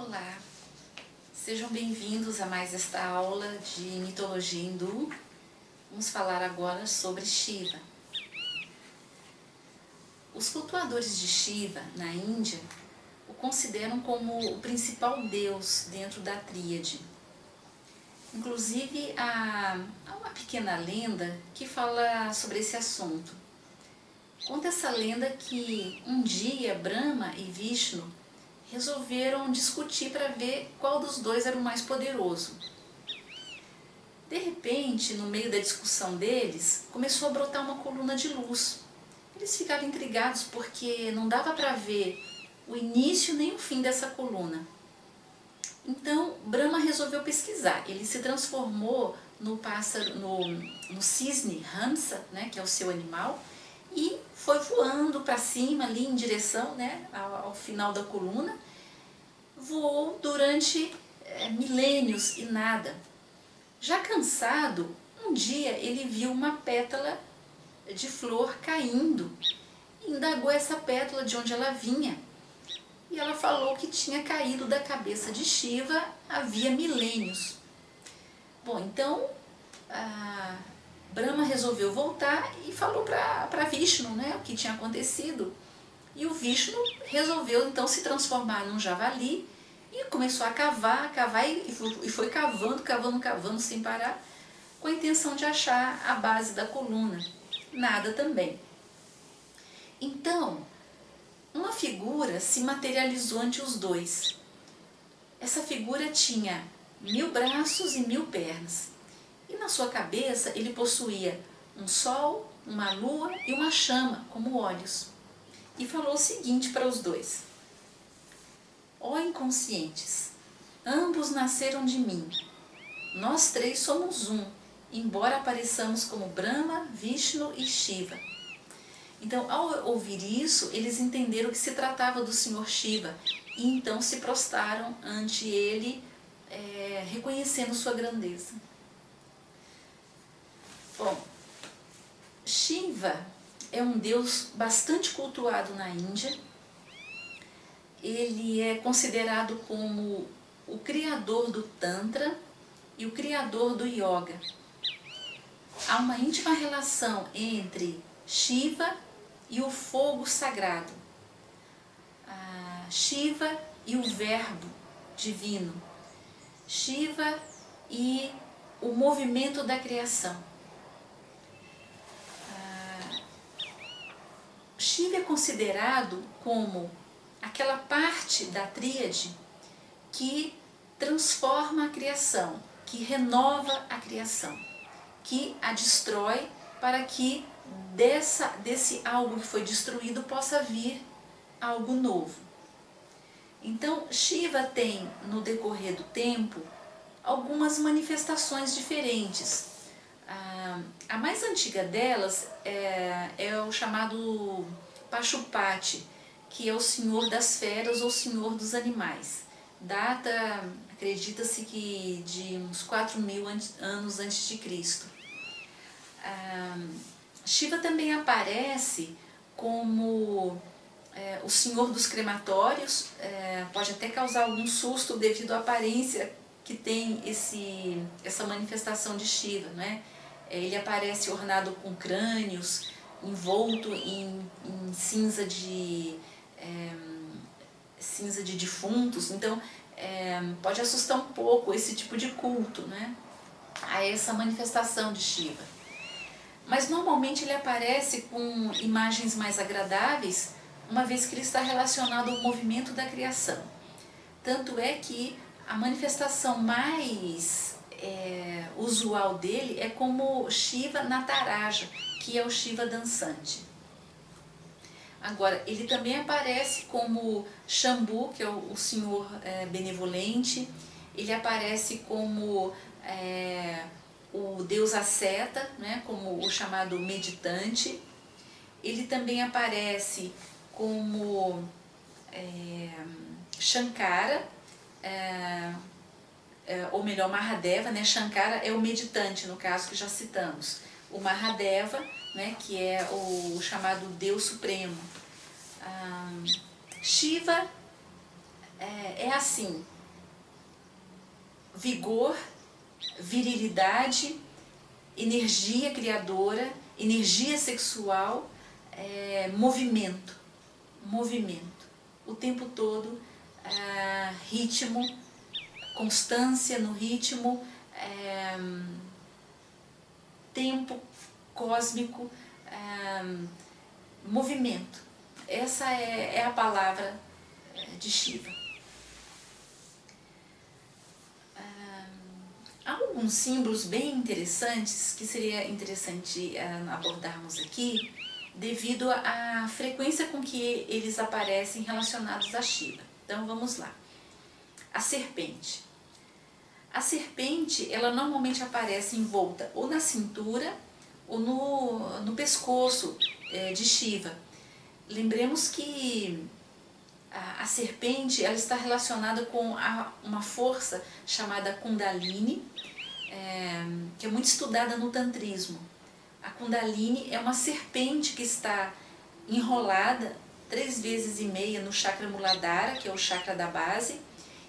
Olá, sejam bem-vindos a mais esta aula de mitologia hindu. Vamos falar agora sobre Shiva. Os cultuadores de Shiva na Índia o consideram como o principal deus dentro da tríade. Inclusive há uma pequena lenda que fala sobre esse assunto. Conta essa lenda que um dia Brahma e Vishnu resolveram discutir para ver qual dos dois era o mais poderoso. De repente, no meio da discussão deles, começou a brotar uma coluna de luz. Eles ficaram intrigados porque não dava para ver o início nem o fim dessa coluna. Então, Brahma resolveu pesquisar. Ele se transformou no cisne Hamsa, né, que é o seu animal, e foi voando para cima ali em direção, né, ao final da coluna. Voou durante milênios e nada. Já cansado, um dia ele viu uma pétala de flor caindo. Indagou essa pétala de onde ela vinha. E ela falou que tinha caído da cabeça de Shiva havia milênios. Bom, então Brahma resolveu voltar e falou para Vishnu, né, o que tinha acontecido. E o Vishnu resolveu então se transformar num javali e começou a cavar e foi cavando sem parar, com a intenção de achar a base da coluna. Nada também. Então, uma figura se materializou ante os dois. Essa figura tinha 1000 braços e 1000 pernas. E na sua cabeça ele possuía um sol, uma lua e uma chama como olhos. E falou o seguinte para os dois: ó inconscientes, ambos nasceram de mim. Nós três somos um, embora apareçamos como Brahma, Vishnu e Shiva. Então, ao ouvir isso, eles entenderam que se tratava do Senhor Shiva e então se prostraram ante ele, reconhecendo sua grandeza. Bom, Shiva é um deus bastante cultuado na Índia. Ele é considerado como o criador do Tantra e o criador do Yoga. Há uma íntima relação entre Shiva e o fogo sagrado, Shiva e o verbo divino, Shiva e o movimento da criação. Shiva é considerado como aquela parte da tríade que transforma a criação, que renova a criação, que a destrói para que desse algo que foi destruído possa vir algo novo. Então, Shiva tem, no decorrer do tempo, algumas manifestações diferentes. A mais antiga delas é o chamado Pashupati, que é o senhor das feras ou senhor dos animais. Data, acredita-se que de uns 4000 anos antes de Cristo. Shiva também aparece como o senhor dos crematórios. Pode até causar algum susto devido à aparência que tem essa manifestação de Shiva, né? Ele aparece ornado com crânios, envolto em cinza de defuntos. Então pode assustar um pouco esse tipo de culto, né, a essa manifestação de Shiva. Mas normalmente ele aparece com imagens mais agradáveis, uma vez que ele está relacionado ao movimento da criação. Tanto é que a manifestação mais usual dele é como Shiva Nataraja, que é o Shiva dançante. Agora, ele também aparece como Shambhu, que é o senhor benevolente. Ele aparece como o deus asceta, né, como o chamado meditante. Ele também aparece como Shankara, ou melhor, Mahadeva, né? Shankara é o meditante, no caso que já citamos. O Mahadeva, né, que é o chamado Deus Supremo. Shiva é assim: vigor, virilidade, energia criadora, energia sexual, movimento, o tempo todo, ritmo, constância no ritmo, tempo cósmico, movimento. Essa é a palavra de Shiva. Há alguns símbolos bem interessantes que seria interessante abordarmos aqui, devido à frequência com que eles aparecem relacionados a Shiva. Então vamos lá. A serpente. A serpente, ela normalmente aparece envolta ou na cintura ou no pescoço de Shiva. Lembremos que a serpente, ela está relacionada com uma força chamada Kundalini, que é muito estudada no tantrismo. A Kundalini é uma serpente que está enrolada 3,5 vezes no chakra Muladhara, que é o chakra da base,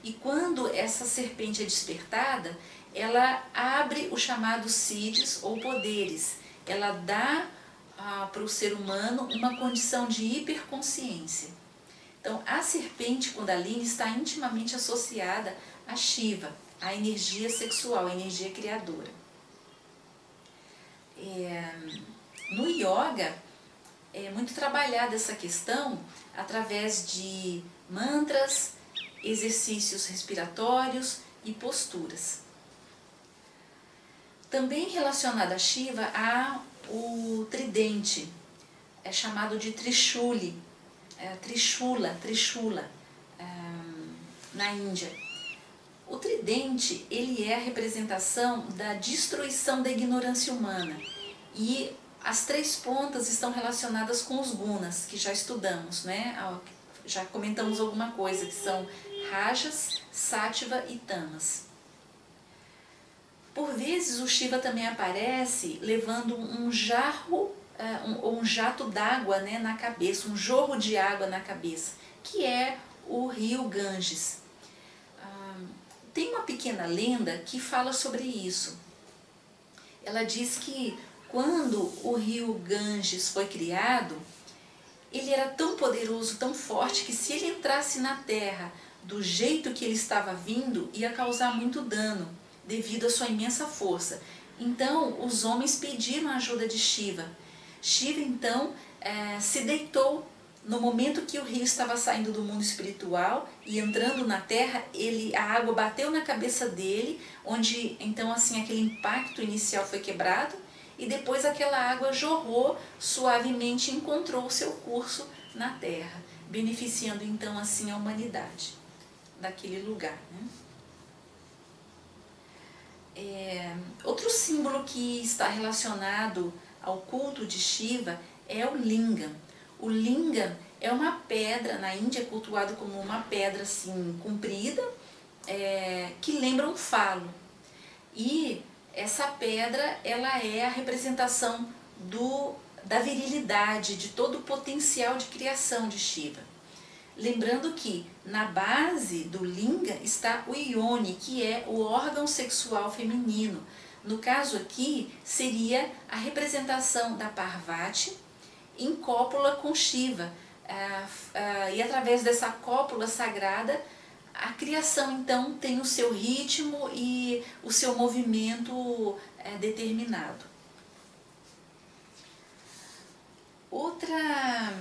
e quando essa serpente é despertada, ela abre os chamados siddhis ou poderes. Ela dá para o ser humano uma condição de hiperconsciência. Então, a serpente Kundalini está intimamente associada a Shiva, a energia sexual, a energia criadora. No yoga, é muito trabalhada essa questão através de mantras, exercícios respiratórios e posturas. Também relacionado a Shiva há o tridente, é chamado de Trishula, na Índia. O tridente, ele é a representação da destruição da ignorância humana, e as 3 pontas estão relacionadas com os gunas, que já estudamos, né? Já comentamos alguma coisa, que são Rajas, Sattva e Tamas. Por vezes o Shiva também aparece levando um jarro ou um jato d'água, né, na cabeça, um jorro de água na cabeça, que é o rio Ganges. Tem uma pequena lenda que fala sobre isso. Ela diz que quando o rio Ganges foi criado, ele era tão poderoso, tão forte, que se ele entrasse na terra do jeito que ele estava vindo, ia causar muito dano, devido à sua imensa força. Então, os homens pediram a ajuda de Shiva. Shiva, então, se deitou no momento que o rio estava saindo do mundo espiritual e entrando na terra. A água bateu na cabeça dele, onde, então, assim, aquele impacto inicial foi quebrado, e depois aquela água jorrou suavemente e encontrou o seu curso na terra, beneficiando, então, assim, a humanidade daquele lugar, né? Outro símbolo que está relacionado ao culto de Shiva é o Lingam. O Lingam é uma pedra, na Índia é cultuado como uma pedra assim comprida, que lembra um falo. E essa pedra, ela é a representação da virilidade, de todo o potencial de criação de Shiva. Lembrando que na base do Linga está o Yoni, que é o órgão sexual feminino. No caso aqui, seria a representação da Parvati em cópula com Shiva. E através dessa cópula sagrada, a criação então tem o seu ritmo e o seu movimento determinado. Outra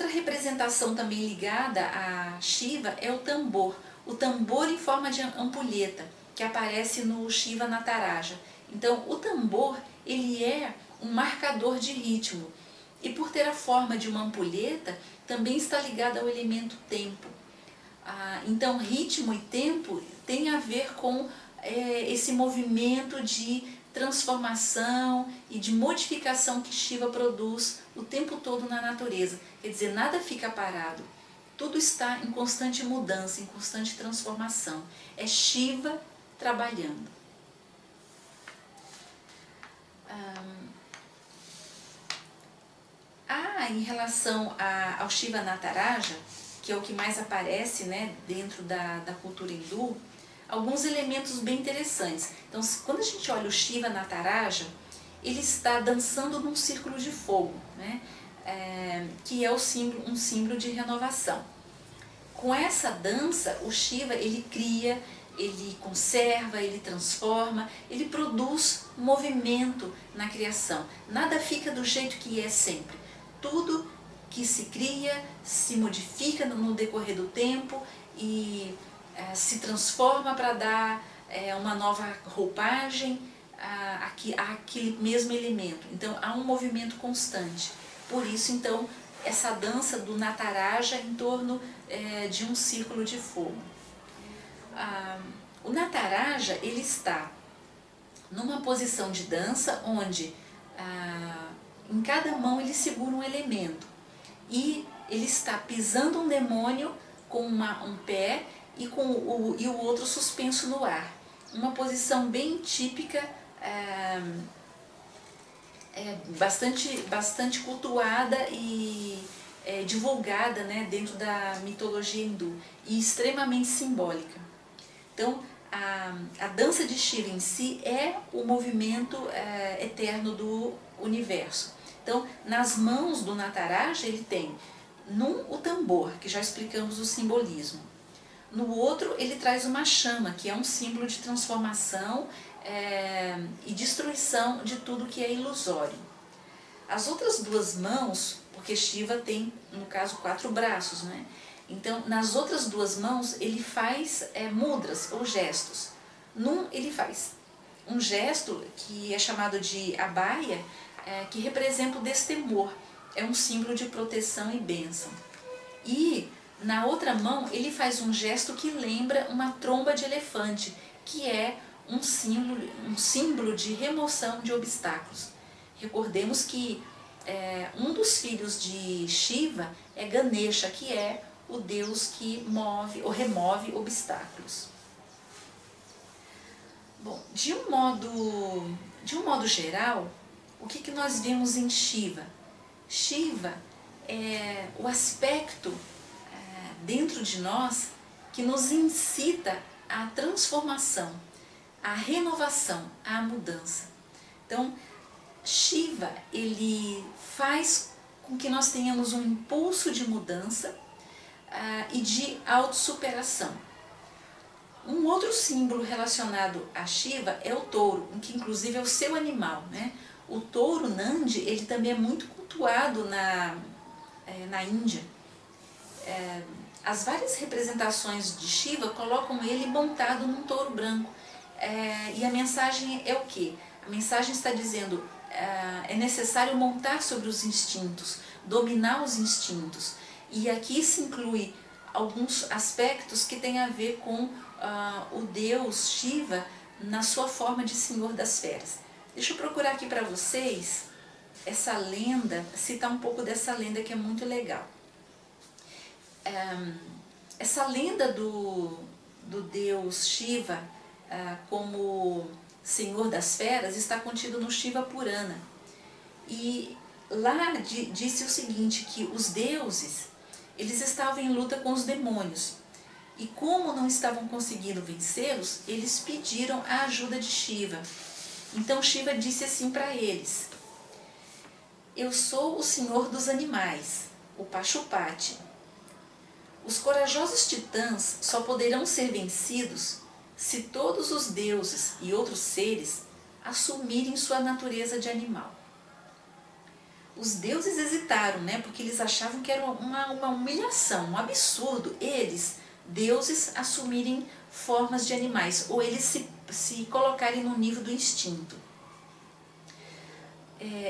representação também ligada a Shiva é o tambor em forma de ampulheta, que aparece no Shiva Nataraja. Então, o tambor, ele é um marcador de ritmo, e por ter a forma de uma ampulheta, também está ligado ao elemento tempo. Então, ritmo e tempo tem a ver com esse movimento de transformação e de modificação que Shiva produz o tempo todo na natureza. Quer dizer, nada fica parado, tudo está em constante mudança, em constante transformação. É Shiva trabalhando. Em relação ao Shiva Nataraja, que que é o que mais aparece, né, dentro da cultura hindu, alguns elementos bem interessantes. Então, quando a gente olha o Shiva Nataraja, ele está dançando num círculo de fogo, né, que é um símbolo de renovação. Com essa dança, o Shiva, ele cria, ele conserva, ele transforma, ele produz movimento na criação. Nada fica do jeito que é sempre. Tudo que se cria se modifica no decorrer do tempo e se transforma para dar uma nova roupagem àquele mesmo elemento. Então há um movimento constante. Por isso, então, essa dança do Nataraja em torno de um círculo de fogo. O Nataraja, ele está numa posição de dança onde em cada mão ele segura um elemento e ele está pisando um demônio com um pé e o outro suspenso no ar. Uma posição bem típica, bastante cultuada e divulgada, né, dentro da mitologia hindu e extremamente simbólica. Então, a dança de Shiva em si é o movimento eterno do universo. Então, nas mãos do Nataraja, ele tem o tambor, que já explicamos o simbolismo. No outro, ele traz uma chama, que é um símbolo de transformação e destruição de tudo que é ilusório. As outras duas mãos, porque Shiva tem, no caso, 4 braços, né? Então, nas outras duas mãos, ele faz mudras ou gestos. Ele faz um gesto que é chamado de abhaya, que representa o destemor. É um símbolo de proteção e bênção. E na outra mão, ele faz um gesto que lembra uma tromba de elefante, que é um símbolo de remoção de obstáculos. Recordemos que um dos filhos de Shiva é Ganesha, que é o Deus que move ou remove obstáculos. Bom, de um modo geral, o que nós vemos em Shiva? Shiva é o aspecto dentro de nós que nos incita à transformação, à renovação, à mudança. Então, Shiva, ele faz com que nós tenhamos um impulso de mudança e de autossuperação. Um outro símbolo relacionado a Shiva é o touro, que inclusive é o seu animal, né? O touro Nandi, ele também é muito cultuado na Índia. As várias representações de Shiva colocam ele montado num touro branco. E a mensagem é o quê? A mensagem está dizendo é necessário montar sobre os instintos, dominar os instintos. E aqui se inclui alguns aspectos que têm a ver com o Deus Shiva na sua forma de Senhor das Feras. Deixa eu procurar aqui para vocês essa lenda, citar um pouco dessa lenda que é muito legal. Essa lenda do Deus Shiva como Senhor das Feras está contido no Shiva Purana. E lá disse o seguinte, que os deuses, eles estavam em luta com os demônios. E como não estavam conseguindo vencê-los, eles pediram a ajuda de Shiva. Então Shiva disse assim para eles: eu sou o senhor dos animais, o Pashupati. Os corajosos titãs só poderão ser vencidos se todos os deuses e outros seres assumirem sua natureza de animal. Os deuses hesitaram, né, porque eles achavam que era uma humilhação, um absurdo, eles, deuses, assumirem formas de animais, ou eles se colocarem no nível do instinto.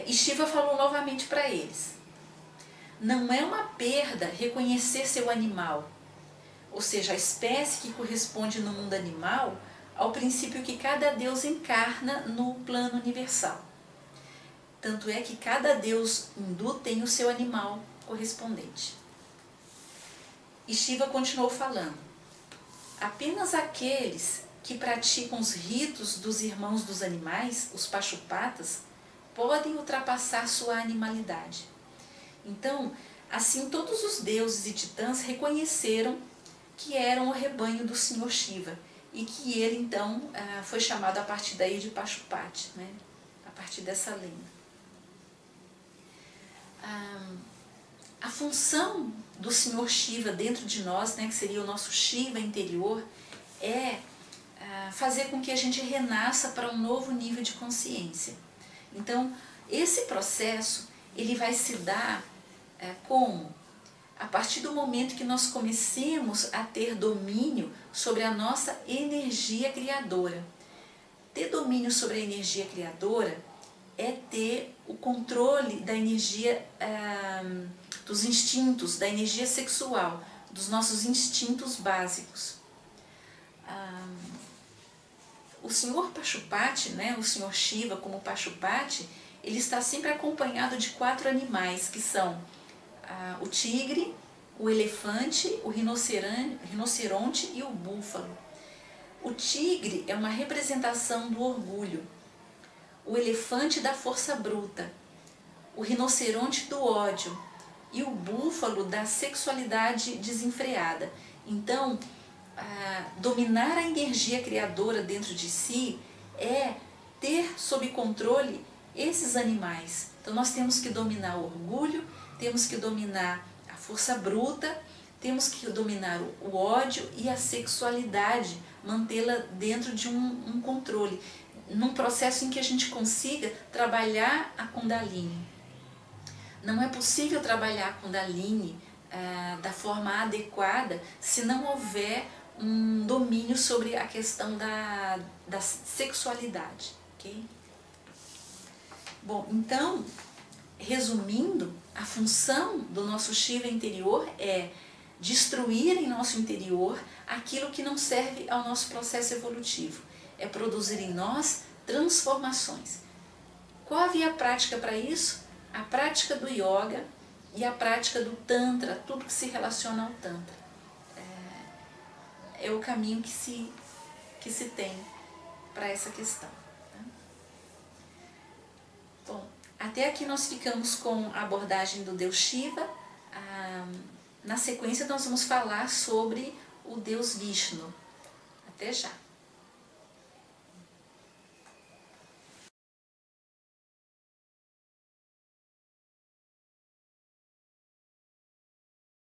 E Shiva falou novamente para eles: não é uma perda reconhecer seu animal, ou seja, a espécie que corresponde no mundo animal ao princípio que cada deus encarna no plano universal. Tanto é que cada deus hindu tem o seu animal correspondente. E Shiva continuou falando: apenas aqueles que praticam os ritos dos irmãos dos animais, os Pashupatas, podem ultrapassar sua animalidade. Então, Assim, todos os deuses e titãs reconheceram que eram o rebanho do Senhor Shiva e que ele, então, foi chamado a partir daí de Pashupati, né? A partir dessa lenda. A função do Senhor Shiva dentro de nós, né, que seria o nosso Shiva interior, é fazer com que a gente renasça para um novo nível de consciência. Então, esse processo ele vai se dar como? A partir do momento que nós comecemos a ter domínio sobre a nossa energia criadora. Ter domínio sobre a energia criadora é ter o controle da energia, dos instintos, da energia sexual, dos nossos instintos básicos. O Senhor Pashupati, né, o Senhor Shiva como Pashupati, ele está sempre acompanhado de 4 animais, que são o tigre, o elefante, o rinoceronte e o búfalo. O tigre é uma representação do orgulho, o elefante da força bruta, o rinoceronte do ódio e o búfalo da sexualidade desenfreada. Então, dominar a energia criadora dentro de si é ter sob controle esses animais. Então nós temos que dominar o orgulho, temos que dominar a força bruta, temos que dominar o ódio e a sexualidade, mantê-la dentro de um controle, num processo em que a gente consiga trabalhar a Kundalini. Não é possível trabalhar a Kundalini da forma adequada se não houver um domínio sobre a questão da sexualidade, ok? Bom, então, resumindo, a função do nosso Shiva interior é destruir em nosso interior aquilo que não serve ao nosso processo evolutivo, é produzir em nós transformações. Qual a via prática para isso? A prática do yoga e a prática do tantra, tudo que se relaciona ao tantra. É o caminho que se tem para essa questão. Tá? Bom, até aqui nós ficamos com a abordagem do Deus Shiva. Na sequência nós vamos falar sobre o Deus Vishnu. Até já!